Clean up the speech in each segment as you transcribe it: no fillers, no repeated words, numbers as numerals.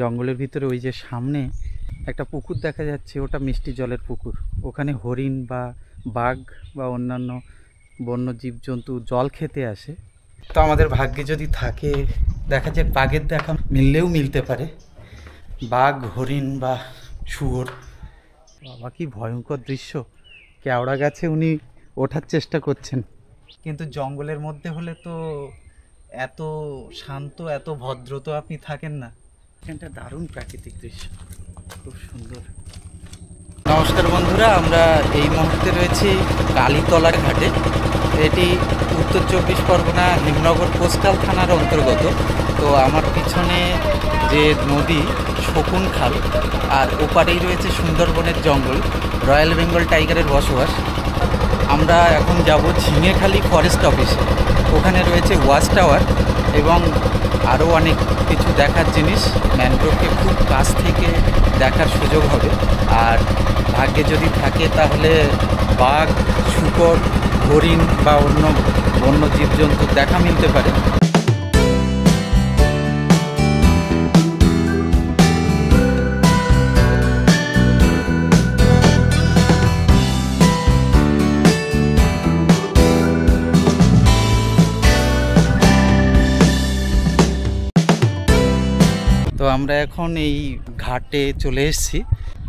জঙ্গলের ভিতরে ওই যে সামনে একটা পুকুর দেখা যাচ্ছে, ওটা মিষ্টি জলের পুকুর। ওখানে হরিণ বা বাঘ বা অন্যান্য বন্য জীবজন্তু জল খেতে আসে। তো আমাদের ভাগ্যে যদি থাকে, দেখা যায় বাঘের দেখা মিললেও মিলতে পারে, বাঘ, হরিণ বা শুয়োর। বাবা কি ভয়ঙ্কর দৃশ্য! কেওড়া গাছে উনি ওঠার চেষ্টা করছেন, কিন্তু জঙ্গলের মধ্যে হলে তো এত শান্ত, এত ভদ্র তো আপনি থাকেন না। এখানটা দারুণ প্রাকৃতিক দৃশ্য, খুব সুন্দর। নমস্কার বন্ধুরা, আমরা এই মুহূর্তে রয়েছি কালীতলার ঘাটে। এটি উত্তর 24 পরগনা হিমনগর কোস্টাল থানার অন্তর্গত। তো আমার পিছনে যে নদী শকুন খাল, আর ওপারেই রয়েছে সুন্দরবনের জঙ্গল, রয়্যাল বেঙ্গল টাইগারের বসবাস। আমরা এখন যাব ঝিঙেখালি ফরেস্ট অফিসে। ওখানে রয়েছে ওয়াচ টাওয়ার এবং আরও অনেক কিছু দেখার জিনিস। ম্যানগ্রোভকে খুব কাছ থেকে দেখার সুযোগ হবে। আর ভাগ্যে যদি থাকে তাহলে বাঘ, শূকর, হরিণ বা অন্য বন্য জীবজন্তুর দেখা মিলতে পারে। তো আমরা এখন এই ঘাটে চলে এসেছি,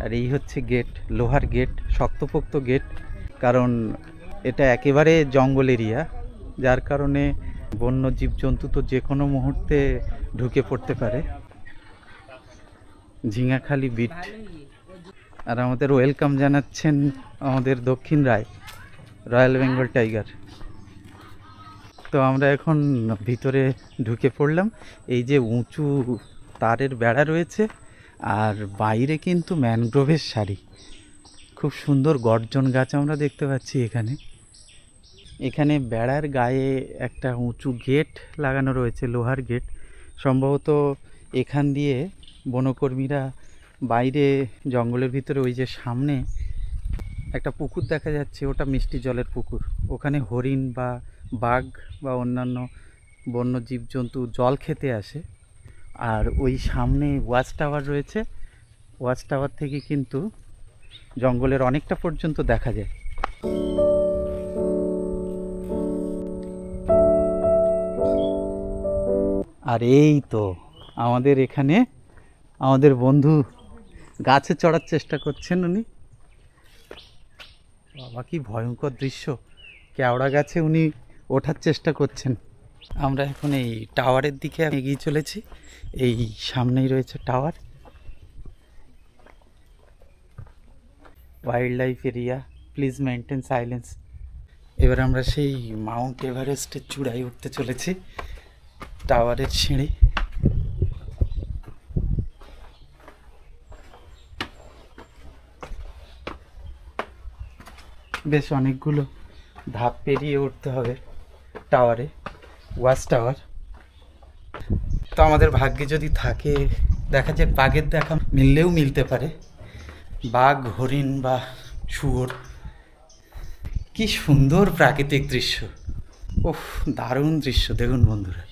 আর এই হচ্ছে গেট, লোহার গেট, শক্তপোক্ত গেট। কারণ এটা একেবারে জঙ্গল এরিয়া, যার কারণে বন্য জীবজন্তু তো যে কোনো মুহূর্তে ঢুকে পড়তে পারে। ঝিঙাখালি বিট। আর আমাদের ওয়েলকাম জানাচ্ছেন আমাদের দক্ষিণ রায়, রয়্যাল বেঙ্গল টাইগার। তো আমরা এখন ভিতরে ঢুকে পড়লাম। এই যে উঁচু তারের বেড়া রয়েছে, আর বাইরে কিন্তু ম্যানগ্রোভের সারি, খুব সুন্দর গর্জন গাছ আমরা দেখতে পাচ্ছি এখানে। এখানে বেড়ার গায়ে একটা উঁচু গেট লাগানো রয়েছে, লোহার গেট। সম্ভবত এখান দিয়ে বনকর্মীরা বাইরে জঙ্গলের ভিতরে ওই যে সামনে একটা পুকুর দেখা যাচ্ছে, ওটা মিষ্টি জলের পুকুর। ওখানে হরিণ বা বাঘ বা অন্যান্য বন্য জীবজন্তু জল খেতে আসে। আর ওই সামনে ওয়াচ টাওয়ার রয়েছে, ওয়াচ টাওয়ার থেকে কিন্তু জঙ্গলের অনেকটা পর্যন্ত দেখা যায়। আর এই তো আমাদের এখানে আমাদের বন্ধু গাছে চড়ার চেষ্টা করছেন উনি। বাবা কি ভয়ঙ্কর দৃশ্য! কেওড়া গাছে উনি ওঠার চেষ্টা করছেন। আমরা এখন এই টাওয়ারের দিকে এগিয়ে চলেছি। এই সামনেই রয়েছে tower. Wild life area, please maintain silence. এবার আমরা সেই মাউন্ট এভারেস্টের চূড়ায় উঠতে চলেছি, টাওয়ারের সিঁড়ি। বেশ অনেকগুলো ধাপ পেরিয়ে উঠতে হবে টাওয়ারে, ওয়াচ টাওয়ার। তো আমাদের ভাগ্যে যদি থাকে, দেখা যায় বাঘের দেখা মিললেও মিলতে পারে, বাঘ, হরিণ বা শুয়োর। কি সুন্দর প্রাকৃতিক দৃশ্য! ওহ, দারুণ দৃশ্য! দেখুন বন্ধুরা,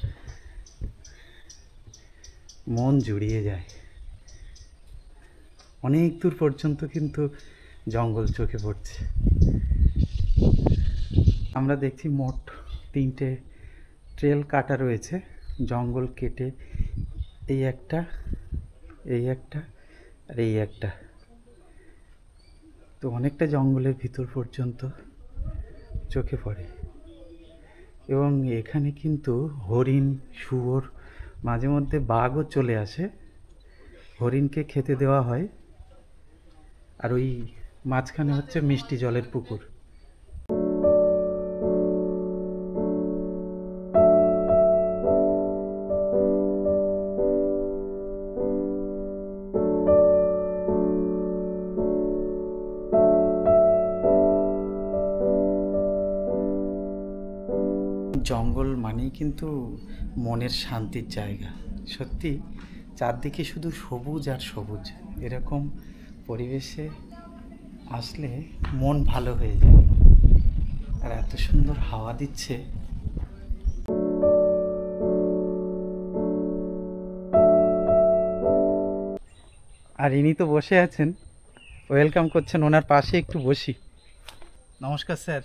মন জুড়িয়ে যায়। অনেক দূর পর্যন্ত কিন্তু জঙ্গল চোখে পড়ছে। আমরা দেখছি মোট 3টে ট্রেল কাটা রয়েছে, জঙ্গল কেটে। এই একটা, এই একটা, আর এই একটা। তো অনেকটা জঙ্গলের ভিতর পর্যন্ত চোখে পড়ে। এবং এখানে কিন্তু হরিণ, শুয়োর, মাঝে মধ্যে বাঘও চলে আসে। হরিণকে খেতে দেওয়া হয়। আর ওই মাঝখানে হচ্ছে মিষ্টি জলের পুকুর। জঙ্গল মানেই কিন্তু মনের শান্তির জায়গা। সত্যি চারদিকে শুধু সবুজ আর সবুজ। এরকম পরিবেশে আসলে মন ভালো হয়ে যায়। আর এত সুন্দর হাওয়া দিচ্ছে। আর ইনি তো বসে আছেন, ওয়েলকাম করছেন, ওনার পাশে একটু বসি। নমস্কার স্যার,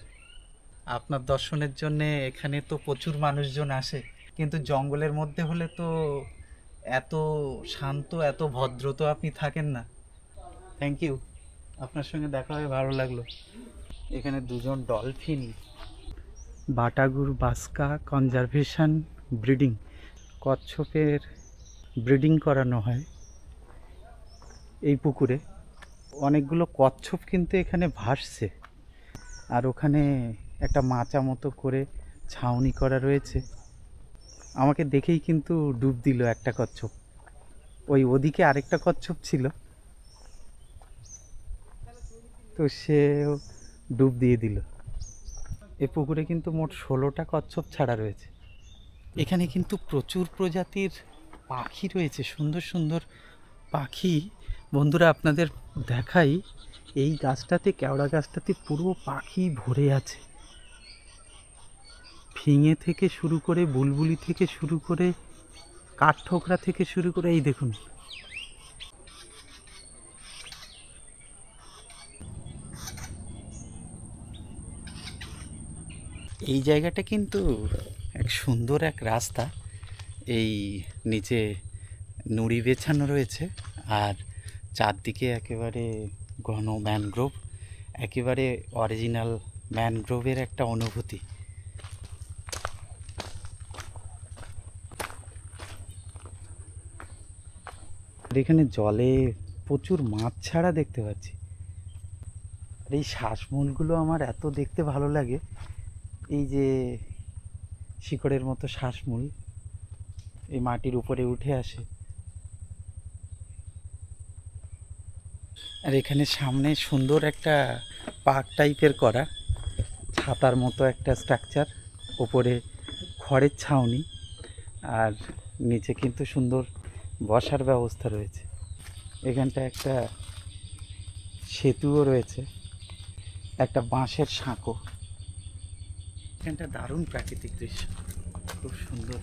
আপনার দর্শনের জন্য এখানে তো প্রচুর মানুষজন আসে, কিন্তু জঙ্গলের মধ্যে হলে তো এত শান্ত এত ভদ্র তো আপনি থাকেন না। থ্যাংক ইউ, আপনার সঙ্গে দেখা হয়ে ভালো লাগলো। এখানে দুজন ডলফিন, বাটাগুর বাস্কা কনজারভেশন ব্রিডিং, কচ্ছপের ব্রিডিং করানো হয় এই পুকুরে। অনেকগুলো কচ্ছপ কিন্তু এখানে ভাসছে, আর ওখানে একটা মাচা মতো করে ছাউনি করা রয়েছে। আমাকে দেখেই কিন্তু ডুব দিল একটা কচ্ছপ, ওদিকে আরেকটা কচ্ছপ ছিল, তো সেও ডুব দিয়ে দিল। এ পুকুরে কিন্তু মোট 16টা কচ্ছপ ছাড়া রয়েছে। এখানে কিন্তু প্রচুর প্রজাতির পাখি রয়েছে, সুন্দর সুন্দর পাখি। বন্ধুরা আপনাদের দেখাই, এই গাছটাতে, কেওড়া গাছটাতে পুরো পাখি ভরে আছে। ফিঙে থেকে শুরু করে, বুলবুলি থেকে শুরু করে, কাঠঠোকরা থেকে শুরু করে, এই দেখুন। এই জায়গাটা কিন্তু এক সুন্দর এক রাস্তা, এই নিচে নুড়ি বেছানো রয়েছে, আর চারদিকে একেবারে ঘন ম্যানগ্রোভ, একেবারে অরিজিনাল ম্যানগ্রোভের একটা অনুভূতি। এখানে জলে প্রচুর মাছ ছাড়া দেখতে পাচ্ছি। আর এই শ্বাসমূলগুলো আমার এত দেখতে ভালো লাগে, এই যে শিকড়ের মতো শ্বাসমূল এই মাটির উপরে উঠে আসে। আর এখানে সামনে সুন্দর একটা পার্ক টাইপের করা, ছাতার মতো একটা স্ট্রাকচার, ওপরে খড়ের ছাউনি, আর নিচে কিন্তু সুন্দর বসার ব্যবস্থা রয়েছে। এখানটা একটা সেতুও রয়েছে, একটা বাঁশের সাঁকো। এখানটা দারুণ প্রাকৃতিক দৃশ্য, খুব সুন্দর।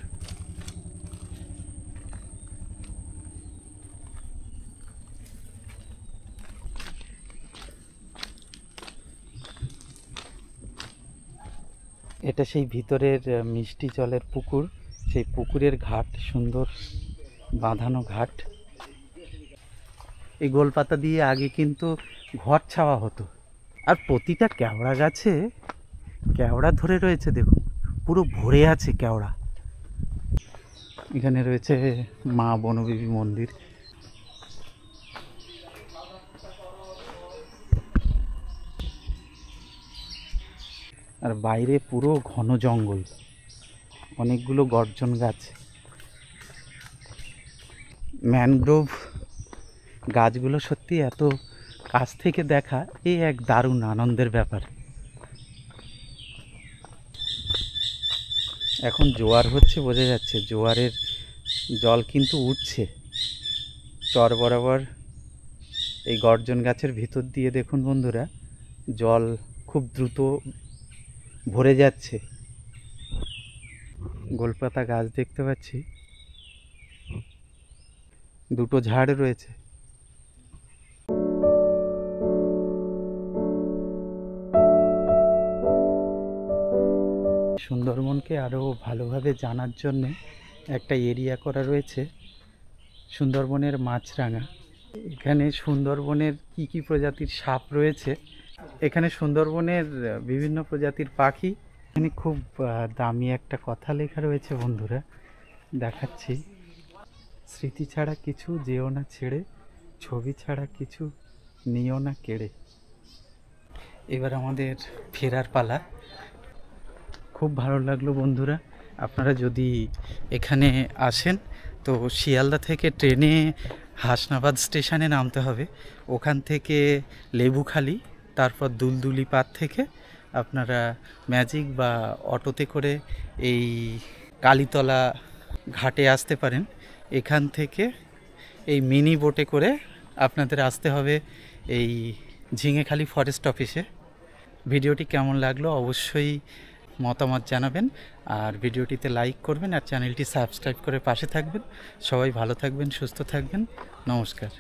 এটা সেই ভিতরের মিষ্টি জলের পুকুর, সেই পুকুরের ঘাট, সুন্দর বাঁধানো ঘাট। এই গোলপাতা দিয়ে আগে কিন্তু ঘর ছাওয়া হতো। আর প্রতিটা কেওড়া গাছে কেওড়া ধরে রয়েছে, দেখুন পুরো ভরে আছে কেওড়া। এখানে রয়েছে মা বনবিবি মন্দির। আর বাইরে পুরো ঘন জঙ্গল, অনেকগুলো গর্জন গাছ। ম্যানগ্রোভ গাছগুলো সত্যি এত কাছ থেকে দেখা, এই এক দারুণ আনন্দের ব্যাপার। এখন জোয়ার হচ্ছে, বোঝা যাচ্ছে জোয়ারের জল কিন্তু উঠছে চর বরাবর। এই গর্জন গাছের ভিতর দিয়ে দেখুন বন্ধুরা, জল খুব দ্রুত ভরে যাচ্ছে। গোলপাতা গাছ দেখতে পাচ্ছি, দুটো ঝাড় রয়েছে। সুন্দরবনকে আরও ভালোভাবে জানার জন্য একটা এরিয়া করা রয়েছে, সুন্দরবনের মাছরাঙা। এখানে সুন্দরবনের কি কি প্রজাতির সাপ রয়েছে, এখানে সুন্দরবনের বিভিন্ন প্রজাতির পাখি। এখানে খুব দামি একটা কথা লেখা রয়েছে বন্ধুরা, দেখাচ্ছি। স্মৃতি ছাড়া কিছু যেও না ছেড়ে, ছবি ছাড়া কিছু নিও না কেড়ে। এবার আমাদের ফেরার পালা। খুব ভালো লাগলো বন্ধুরা। আপনারা যদি এখানে আসেন তো শিয়ালদা থেকে ট্রেনে হাসনাবাদ স্টেশনে নামতে হবে, ওখান থেকে লেবুখালি, তারপর দুলদুলি পাড় থেকে আপনারা ম্যাজিক বা অটোতে করে এই কালীতলা ঘাটে আসতে পারেন। এখান থেকে এই মিনি বোটে করে আপনাদের আসতে হবে এই ঝিঙেখালি ফরেস্ট অফিসে। ভিডিওটি কেমন লাগলো অবশ্যই মতামত জানাবেন, আর ভিডিওটিতে লাইক করবেন, আর চ্যানেলটি সাবস্ক্রাইব করে পাশে থাকবেন। সবাই ভালো থাকবেন, সুস্থ থাকবেন, নমস্কার।